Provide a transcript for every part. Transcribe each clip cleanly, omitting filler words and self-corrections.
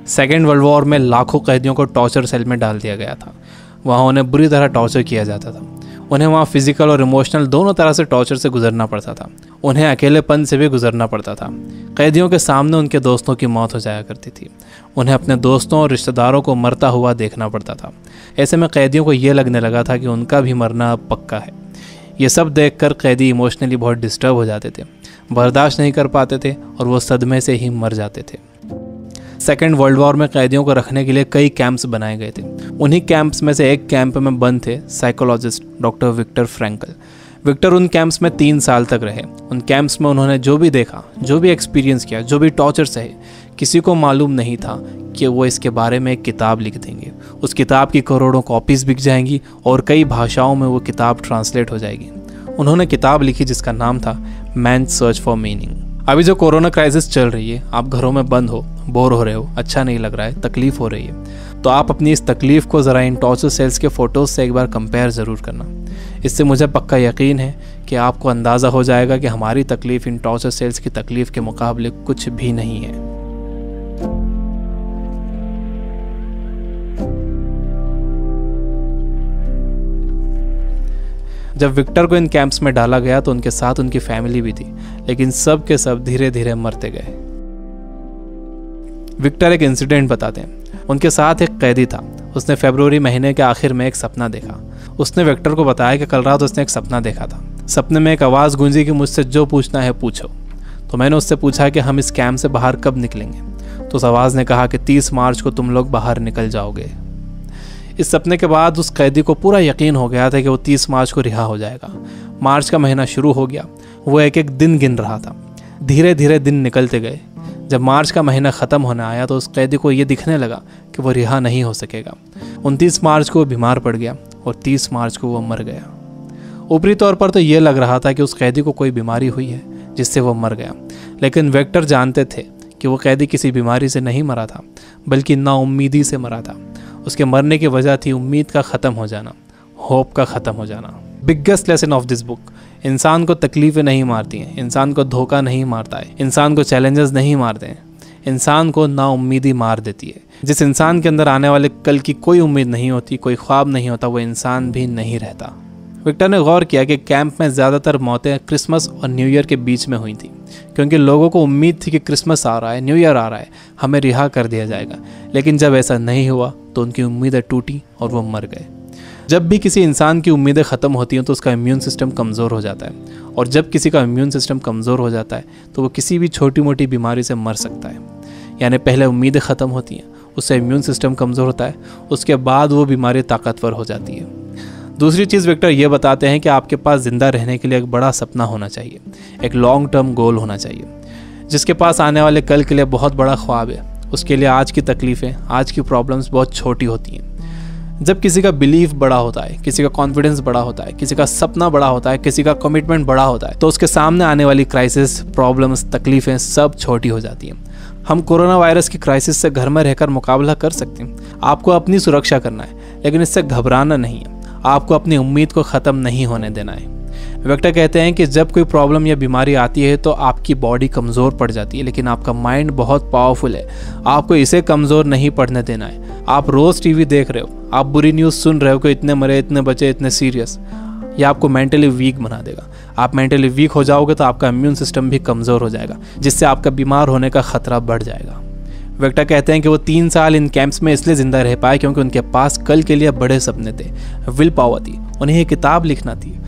Second world war में लाखों कैदियों को टॉर्चर सेल में डाल दिया गया था। वहाँ उन्हें बुरी तरह टॉर्चर किया जाता था। उन्हें वहाँ फिजिकल और इमोशनल दोनों तरह से टॉर्चर से गुजरना पड़ता था। उन्हें अकेलेपन से भी गुजरना पड़ता था। कैदियों के सामने उनके दोस्तों की मौत हो जाया करती थी। उन्हें अपने दोस्तों और रिश्तेदारों को मरता हुआ देखना पड़ता था। ऐसे में कैदियों को ये लगने लगा था कि उनका भी मरना अब पक्का है। ये सब देखकर कैदी इमोशनली बहुत डिस्टर्ब हो जाते थे, बर्दाश्त नहीं कर पाते थे और वो सदमे से ही मर जाते थे। सेकेंड वर्ल्ड वॉर में कैदियों को रखने के लिए कई कैंप्स बनाए गए थे। उन्हीं कैंप्स में से एक कैंप में बंद थे psychologist doctor Victor Frankl. Victor उन कैंप्स में 3 साल तक रहे। उन कैंप्स में उन्होंने जो भी देखा, जो भी एक्सपीरियंस किया, जो भी टॉर्चर सहे, किसी को मालूम नहीं था कि वो इसके बारे में एक किताब लिख देंगे। उस किताब की करोड़ों कॉपीज़ बिक जाएंगी और कई भाषाओं में वो किताब ट्रांसलेट हो जाएगी। उन्होंने किताब लिखी जिसका नाम था मैन सर्च फॉर मीनिंग। अभी जो कोरोना क्राइसिस चल रही है, आप घरों में बंद हो, बोर हो रहे हो, अच्छा नहीं लग रहा है, तकलीफ हो रही है, तो आप अपनी इस तकलीफ को ज़रा इन टॉर्चर सेल्स के फ़ोटोज़ से एक बार कंपेयर ज़रूर करना। इससे मुझे पक्का यकीन है कि आपको अंदाज़ा हो जाएगा कि हमारी तकलीफ़ इन टॉर्चर सेल्स की तकलीफ़ के मुकाबले कुछ भी नहीं है। जब विक्टर को इन कैंप्स में डाला गया तो उनके साथ उनकी फैमिली भी थी, लेकिन सब के सब धीरे धीरे मरते गए। विक्टर एक इंसिडेंट बताते हैं। उनके साथ एक कैदी था। उसने फरवरी महीने के आखिर में एक सपना देखा। उसने विक्टर को बताया कि कल रात उसने एक सपना देखा था। सपने में एक आवाज़ गूंजी कि मुझसे जो पूछना है पूछो। तो मैंने उससे पूछा कि हम इस कैंप से बाहर कब निकलेंगे। तो उस आवाज़ ने कहा कि 30 मार्च को तुम लोग बाहर निकल जाओगे। इस सपने के बाद उस कैदी को पूरा यकीन हो गया था कि वो 30 मार्च को रिहा हो जाएगा। मार्च का महीना शुरू हो गया। वो एक एक दिन गिन रहा था। धीरे धीरे दिन निकलते गए। जब मार्च का महीना ख़त्म होने आया तो उस कैदी को ये दिखने लगा कि वो रिहा नहीं हो सकेगा। 29 मार्च को वो बीमार पड़ गया और 30 मार्च को वो मर गया। ऊपरी तौर पर तो ये लग रहा था कि उस कैदी को कोई बीमारी हुई है जिससे वो मर गया, लेकिन विक्टर जानते थे कि वो कैदी किसी बीमारी से नहीं मरा था, बल्कि नाउम्मीदी से मरा था। उसके मरने की वजह थी उम्मीद का ख़त्म हो जाना, होप का ख़त्म हो जाना। Biggest lesson of this book, इंसान को तकलीफ़ें नहीं मारती हैं, इंसान को धोखा नहीं मारता है, इंसान को चैलेंजेस नहीं मारते हैं, इंसान को नाउम्मीदी मार देती है। जिस इंसान के अंदर आने वाले कल की कोई उम्मीद नहीं होती, कोई ख्वाब नहीं होता, वो इंसान भी नहीं रहता। विक्टर ने गौर किया कि कैंप में ज़्यादातर मौतें क्रिसमस और न्यू ईयर के बीच में हुई थी, क्योंकि लोगों को उम्मीद थी कि क्रिसमस आ रहा है, न्यू ईयर आ रहा है, हमें रिहा कर दिया जाएगा। लेकिन जब ऐसा नहीं हुआ तो उनकी उम्मीदें टूटी और वो मर गए। जब भी किसी इंसान की उम्मीदें ख़त्म होती हैं तो उसका इम्यून सिस्टम कमज़ोर हो जाता है, और जब किसी का इम्यून सिस्टम कमज़ोर हो जाता है तो वो किसी भी छोटी मोटी बीमारी से मर सकता है। यानी पहले उम्मीदें ख़त्म होती हैं, उससे इम्यून सिस्टम कमज़ोर होता है, उसके बाद वो बीमारी ताकतवर हो जाती है। दूसरी चीज़ विक्टर ये बताते हैं कि आपके पास ज़िंदा रहने के लिए एक बड़ा सपना होना चाहिए, एक लॉन्ग टर्म गोल होना चाहिए। जिसके पास आने वाले कल के लिए बहुत बड़ा ख्वाब है, उसके लिए आज की तकलीफ़ें, आज की प्रॉब्लम्स बहुत छोटी होती हैं। जब किसी का बिलीफ बड़ा होता है, किसी का कॉन्फिडेंस बड़ा होता है, किसी का सपना बड़ा होता है, किसी का कमिटमेंट बड़ा होता है, तो उसके सामने आने वाली क्राइसिस, प्रॉब्लम्स, तकलीफ़ें सब छोटी हो जाती हैं। हम कोरोना वायरस की क्राइसिस से घर में रहकर मुकाबला कर सकते हैं। आपको अपनी सुरक्षा करना है, लेकिन इससे घबराना नहीं है। आपको अपनी उम्मीद को ख़त्म नहीं होने देना है। विक्टर कहते हैं कि जब कोई प्रॉब्लम या बीमारी आती है तो आपकी बॉडी कमज़ोर पड़ जाती है, लेकिन आपका माइंड बहुत पावरफुल है। आपको इसे कमज़ोर नहीं पड़ने देना है। आप रोज़ टीवी देख रहे हो, आप बुरी न्यूज़ सुन रहे हो कि इतने मरे, इतने बचे, इतने सीरियस, यह आपको मेंटली वीक बना देगा। आप मेंटली वीक हो जाओगे तो आपका इम्यून सिस्टम भी कमज़ोर हो जाएगा, जिससे आपका बीमार होने का ख़तरा बढ़ जाएगा। विक्टर कहते हैं कि वो 3 साल इन कैंप्स में इसलिए ज़िंदा रह पाए क्योंकि उनके पास कल के लिए बड़े सपने थे, विल पावर थी, उन्हें एक किताब लिखना थी।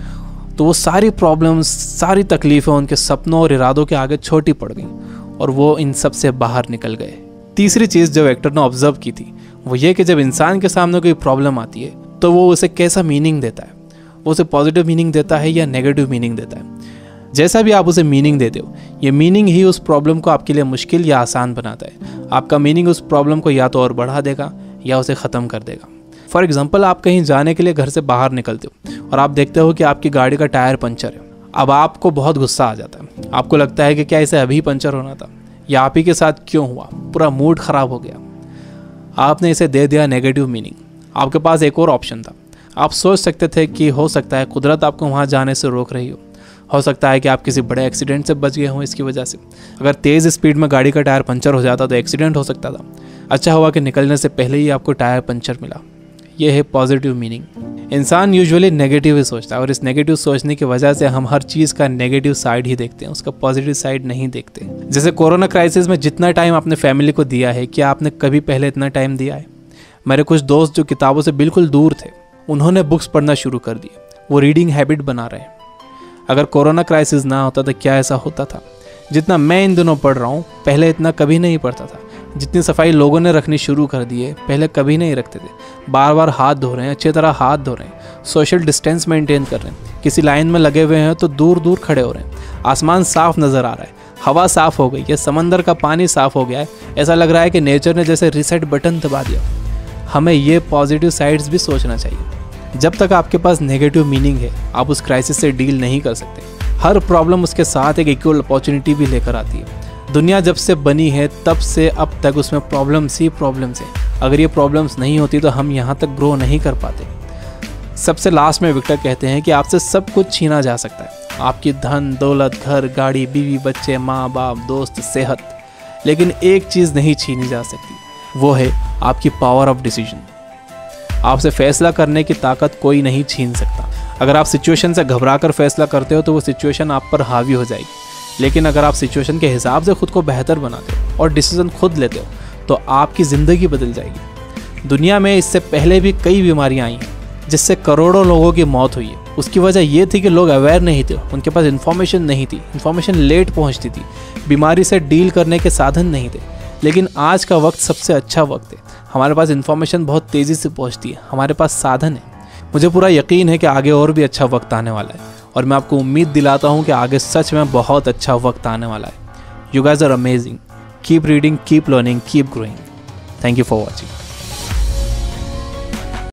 तो वो सारी प्रॉब्लम्स, सारी तकलीफ़ें उनके सपनों और इरादों के आगे छोटी पड़ गई और वो इन सब से बाहर निकल गए। तीसरी चीज़ जो विक्टर ने ऑब्जर्व की थी वो ये कि जब इंसान के सामने कोई प्रॉब्लम आती है तो वो उसे कैसा मीनिंग देता है। वो उसे पॉजिटिव मीनिंग देता है या नेगेटिव मीनिंग देता है। जैसा भी आप उसे मीनिंग देते हो, ये मीनिंग ही उस प्रॉब्लम को आपके लिए मुश्किल या आसान बनाता है। आपका मीनिंग उस प्रॉब्लम को या तो और बढ़ा देगा या उसे ख़त्म कर देगा। फॉर एग्जाम्पल, आप कहीं जाने के लिए घर से बाहर निकलते हो और आप देखते हो कि आपकी गाड़ी का टायर पंचर है। अब आपको बहुत गुस्सा आ जाता है। आपको लगता है कि क्या इसे अभी पंचर होना था, या आप ही के साथ क्यों हुआ, पूरा मूड ख़राब हो गया। आपने इसे दे दिया नेगेटिव मीनिंग। आपके पास एक और ऑप्शन था। आप सोच सकते थे कि हो सकता है कुदरत आपको वहाँ जाने से रोक रही हो, हो सकता है कि आप किसी बड़े एक्सीडेंट से बच गए हों इसकी वजह से। अगर तेज़ स्पीड में गाड़ी का टायर पंचर हो जाता तो एक्सीडेंट हो सकता था। अच्छा हुआ कि निकलने से पहले ही आपको टायर पंचर मिला। ये है पॉजिटिव मीनिंग। इंसान यूजुअली नेगेटिव ही सोचता है और इस नेगेटिव सोचने की वजह से हम हर चीज़ का नेगेटिव साइड ही देखते हैं, उसका पॉजिटिव साइड नहीं देखते। जैसे कोरोना क्राइसिस में जितना टाइम आपने फैमिली को दिया है, क्या आपने कभी पहले इतना टाइम दिया है? मेरे कुछ दोस्त जो किताबों से बिल्कुल दूर थे, उन्होंने बुक्स पढ़ना शुरू कर दिए। वो रीडिंग हैबिट बना रहे हैं। अगर कोरोना क्राइसिस ना होता तो क्या ऐसा होता था? जितना मैं इन दिनों पढ़ रहा हूँ, पहले इतना कभी नहीं पढ़ता था। जितनी सफाई लोगों ने रखनी शुरू कर दी है, पहले कभी नहीं रखते थे। बार बार हाथ धो रहे हैं, अच्छी तरह हाथ धो रहे हैं, सोशल डिस्टेंस मेंटेन कर रहे हैं। किसी लाइन में लगे हुए हैं तो दूर दूर खड़े हो रहे हैं। आसमान साफ नज़र आ रहा है, हवा साफ हो गई है, समंदर का पानी साफ हो गया है। ऐसा लग रहा है कि नेचर ने जैसे रीसेट बटन दबा दिया। हमें ये पॉजिटिव साइड्स भी सोचना चाहिए। जब तक आपके पास नेगेटिव मीनिंग है, आप उस क्राइसिस से डील नहीं कर सकते। हर प्रॉब्लम उसके साथ एक इक्वल अपॉर्चुनिटी भी लेकर आती है। दुनिया जब से बनी है तब से अब तक उसमें प्रॉब्लम्स ही प्रॉब्लम्स है। अगर ये प्रॉब्लम्स नहीं होती तो हम यहाँ तक ग्रो नहीं कर पाते। सबसे लास्ट में विक्टर कहते हैं कि आपसे सब कुछ छीना जा सकता है, आपकी धन दौलत, घर, गाड़ी, बीवी, बच्चे, माँ बाप, दोस्त, सेहत, लेकिन एक चीज़ नहीं छीनी जा सकती, वो है आपकी पावर ऑफ डिसीजन। आपसे फैसला करने की ताकत कोई नहीं छीन सकता। अगर आप सिचुएशन से घबरा कर फैसला करते हो तो वो सिचुएशन आप पर हावी हो जाएगी, लेकिन अगर आप सिचुएशन के हिसाब से खुद को बेहतर बनाते हो और डिसीजन खुद लेते हो तो आपकी ज़िंदगी बदल जाएगी। दुनिया में इससे पहले भी कई बीमारियां आई हैं जिससे करोड़ों लोगों की मौत हुई है। उसकी वजह ये थी कि लोग अवेयर नहीं थे, उनके पास इन्फॉर्मेशन नहीं थी, इन्फॉर्मेशन लेट पहुंचती थी, बीमारी से डील करने के साधन नहीं थे। लेकिन आज का वक्त सबसे अच्छा वक्त है। हमारे पास इन्फॉर्मेशन बहुत तेज़ी से पहुंचती है, हमारे पास साधन है। मुझे पूरा यकीन है कि आगे और भी अच्छा वक्त आने वाला है और मैं आपको उम्मीद दिलाता हूँ कि आगे सच में बहुत अच्छा वक्त आने वाला है। You guys are amazing. Keep reading, keep learning, keep growing. Thank you for watching.